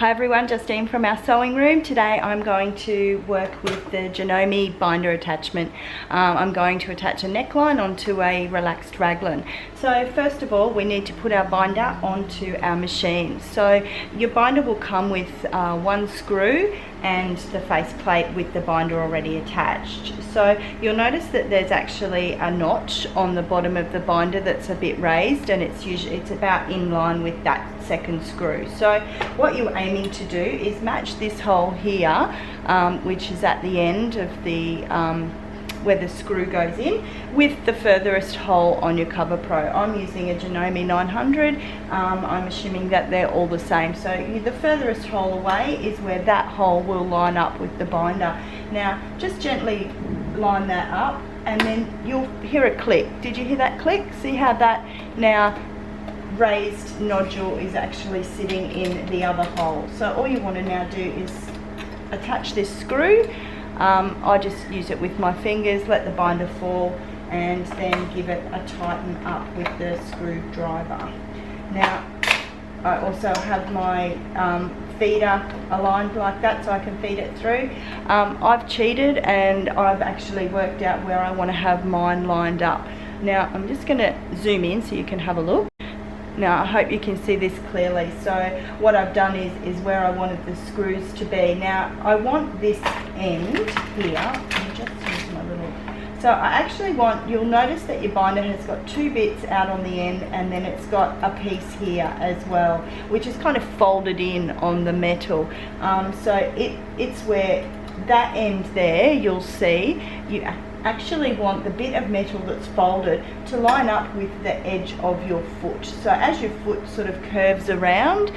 Hi everyone, Justine from our sewing room. Today I'm going to work with the Janome Binder Attachment. I'm going to attach a neckline onto a relaxed raglan. So first of all, we need to put our binder onto our machine. So your binder will come with one screw and the face plate with the binder already attached. So you'll notice that there's actually a notch on the bottom of the binder that's a bit raised, and it's about in line with that second screw. So what you're aiming to do is match this hole here, which is at the end of the where the screw goes in, with the furthest hole on your Coverpro. I'm using a Janome 900. I'm assuming that they're all the same. So the furthest hole away is where that hole will line up with the binder. Now just gently line that up and then you'll hear a click. Did you hear that click? See how that now raised nodule is actually sitting in the other hole. So all you want to now do is attach this screw. I just use it with my fingers, let the binder fall, and then give it a tighten up with the screwdriver. Now I also have my feeder aligned like that so I can feed it through. I've cheated and I've actually worked out where I want to have mine lined up. Now I'm just going to zoom in so you can have a look. Now I hope you can see this clearly. So what I've done is where I wanted the screws to be. Now I want this end here. Let me just use my little. So I actually want, you'll notice that your binder has got two bits out on the end, and then it's got a piece here as well, which is kind of folded in on the metal. So it's where that end there, you'll see, you actually want the bit of metal that's folded to line up with the edge of your foot. So as your foot sort of curves around,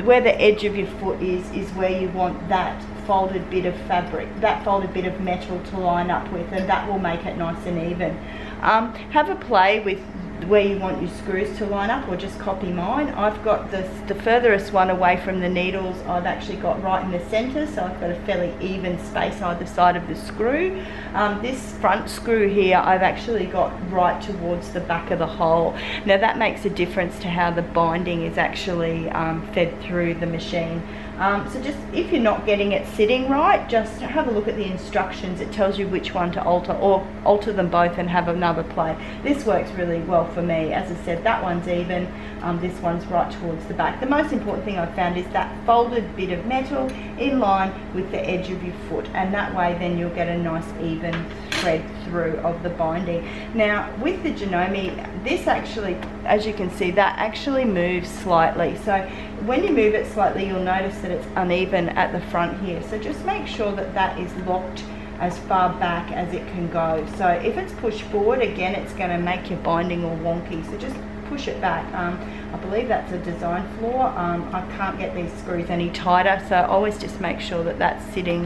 where the edge of your foot is where you want that folded bit of fabric, that folded bit of metal to line up with, and that will make it nice and even. Have a play with where you want your screws to line up, or just copy mine. I've got the furthest one away from the needles. I've actually got right in the center, so I've got a fairly even space either side of the screw. This front screw here I've actually got right towards the back of the hole. Now that makes a difference to how the binding is actually fed through the machine. So just if you're not getting it sitting right, just have a look at the instructions. It tells you which one to alter, or alter them both and have another play. This works really well for me. As I said, that one's even, this one's right towards the back. The most important thing I've found is that folded bit of metal in line with the edge of your foot, and that way then you'll get a nice even thread through of the binding. Now with the Janome, this actually, as you can see, that actually moves slightly. So when you move it slightly, you'll notice that it's uneven at the front here. So just make sure that that is locked as far back as it can go. So if it's pushed forward, again, it's going to make your binding all wonky. So just push it back. I believe that's a design flaw. I can't get these screws any tighter, so always just make sure that that's sitting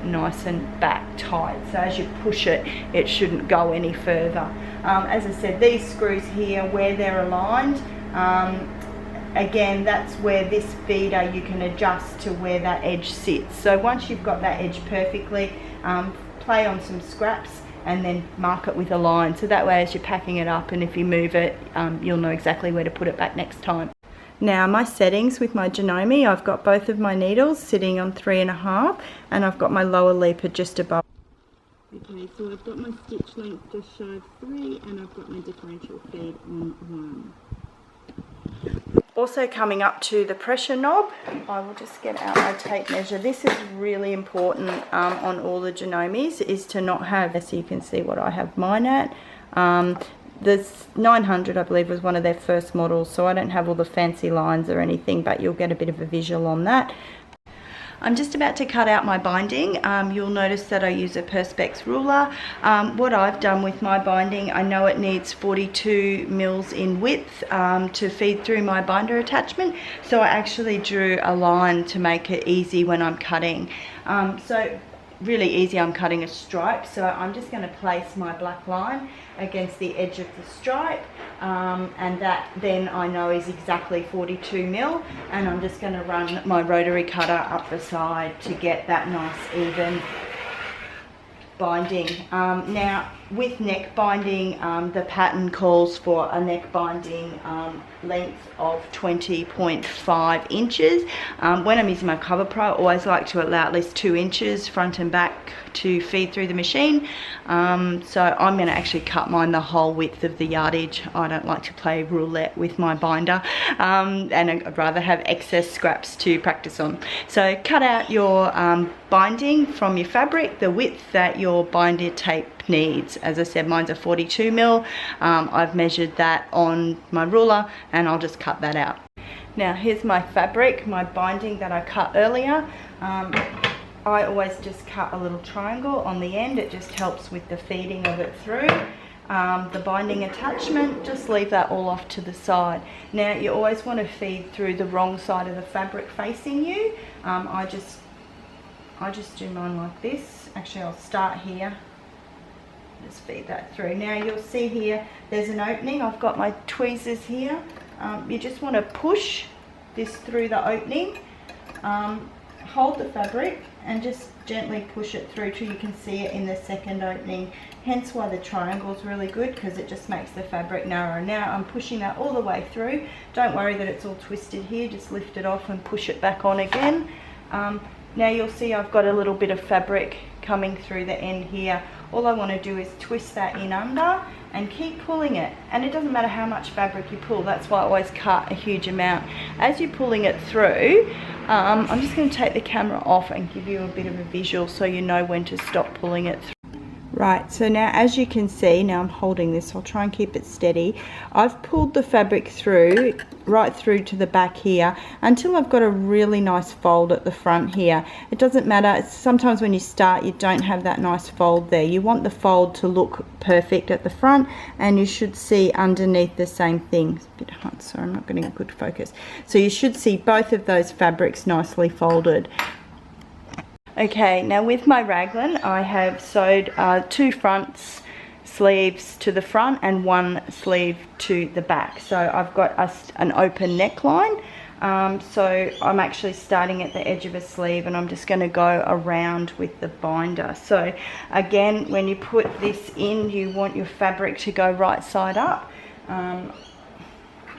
nice and back tight. So as you push it, it shouldn't go any further. As I said, these screws here, where they're aligned, again, that's where this feeder, you can adjust to where that edge sits. So once you've got that edge perfectly, play on some scraps and then mark it with a line. So that way as you're packing it up, and if you move it, you'll know exactly where to put it back next time. Now my settings with my Janome, I've got both of my needles sitting on 3.5, and I've got my lower leaper just above. Okay, so I've got my stitch length just shy of 3, and I've got my differential feed on 1. Also coming up to the pressure knob, I will just get out my tape measure. This is really important on all the Janomes, is to not have, so you can see what I have mine at. The 900, I believe, was one of their first models, so I don't have all the fancy lines or anything, but you'll get a bit of a visual on that. I'm just about to cut out my binding. You'll notice that I use a Perspex ruler. What I've done with my binding, I know it needs 42 mils in width to feed through my binder attachment, so I actually drew a line to make it easy when I'm cutting. So really easy, I'm cutting a stripe, so I'm just going to place my black line against the edge of the stripe, and that then I know is exactly 42 mil, and I'm just going to run my rotary cutter up the side to get that nice even binding. Now with neck binding, the pattern calls for a neck binding length of 20.5 inches. When I'm using my Coverpro, I always like to allow at least 2 inches front and back to feed through the machine. So I'm going to actually cut mine the whole width of the yardage. I don't like to play roulette with my binder, and I'd rather have excess scraps to practice on. So cut out your binding from your fabric, the width that your binder tape needs. As I said, mine's a 42 mil. I've measured that on my ruler and I'll just cut that out. Now here's my fabric, my binding that I cut earlier. I always just cut a little triangle on the end. It just helps with the feeding of it through. The binding attachment, just leave that all off to the side. Now you always want to feed through the wrong side of the fabric facing you. I just do mine like this. Actually, I'll start here. Just feed that through. Now you'll see here there's an opening. I've got my tweezers here. You just want to push this through the opening. Hold the fabric and just gently push it through till you can see it in the second opening. Hence why the triangle is really good, because it just makes the fabric narrow. Now I'm pushing that all the way through. Don't worry that it's all twisted here. Just lift it off and push it back on again. Now you'll see I've got a little bit of fabric coming through the end here. All I want to do is twist that in under and keep pulling it. And it doesn't matter how much fabric you pull. That's why I always cut a huge amount. As you're pulling it through, I'm just going to take the camera off and give you a bit of a visual so you know when to stop pulling it through. Right, so now as you can see, now I'm holding this, I'll try and keep it steady. I've pulled the fabric through, right through to the back here, until I've got a really nice fold at the front here. It doesn't matter, sometimes when you start you don't have that nice fold there. You want the fold to look perfect at the front, and you should see underneath the same thing. It's a bit hard, so I'm not getting a good focus. So you should see both of those fabrics nicely folded. Okay, now with my raglan I have sewed 2 front sleeves to the front and 1 sleeve to the back. So I've got an open neckline. So I'm actually starting at the edge of a sleeve and I'm just going to go around with the binder. So again, when you put this in, you want your fabric to go right side up.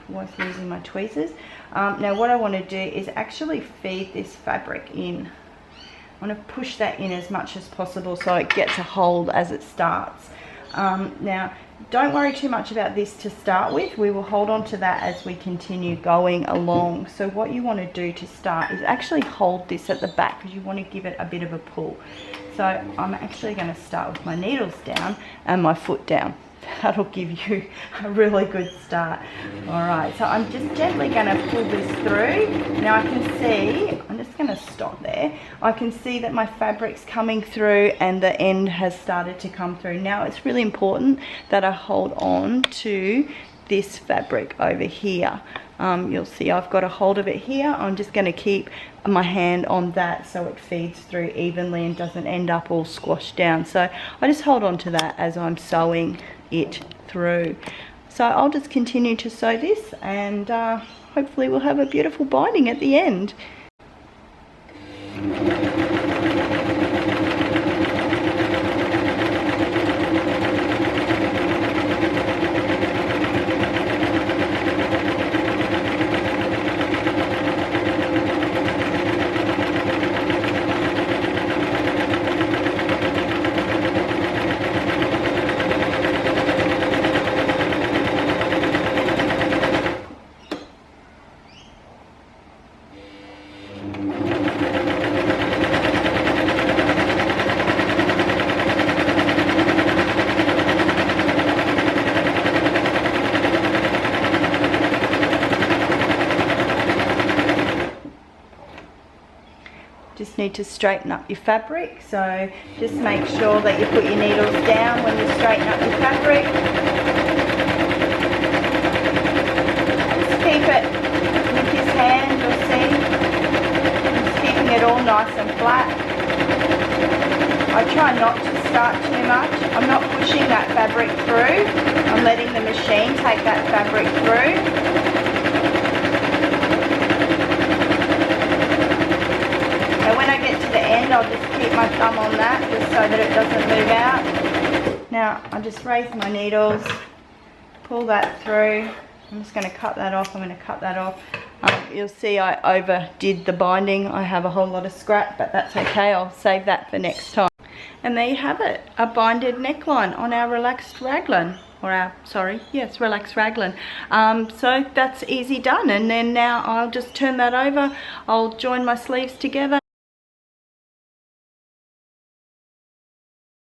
Was using my tweezers. Now what I want to do is actually feed this fabric in. I want to push that in as much as possible so it gets a hold as it starts. Now don't worry too much about this to start with. We will hold on to that as we continue going along. So what you want to do to start is actually hold this at the back, because you want to give it a bit of a pull. So I'm actually going to start with my needles down and my foot down. That'll give you a really good start. Alright, so I'm just gently going to pull this through. Now I can see, I'm just going to stop there. I can see that my fabric's coming through and the end has started to come through. Now it's really important that I hold on to this fabric over here. You'll see I've got a hold of it here. I'm just going to keep my hand on that so it feeds through evenly and doesn't end up all squashed down. So I just hold on to that as I'm sewing it through. So I'll just continue to sew this, and hopefully we'll have a beautiful binding at the end. Just need to straighten up your fabric, so just make sure that you put your needles down when you straighten up your fabric. Just keep it with his hand, you'll see. Just keeping it all nice and flat. I try not to start too much. I'm not pushing that fabric through. I'm letting the machine take that fabric through. And when I get to the end, I'll just keep my thumb on that just so that it doesn't move out. Now I just raise my needles, pull that through. I'm just going to cut that off. I'm going to cut that off. You'll see I overdid the binding. I have a whole lot of scrap, but that's okay. I'll save that for next time. And there you have it, a binded neckline on our relaxed raglan. Or our, sorry, yes, relaxed raglan. So that's easy done. And then now I'll just turn that over. I'll join my sleeves together.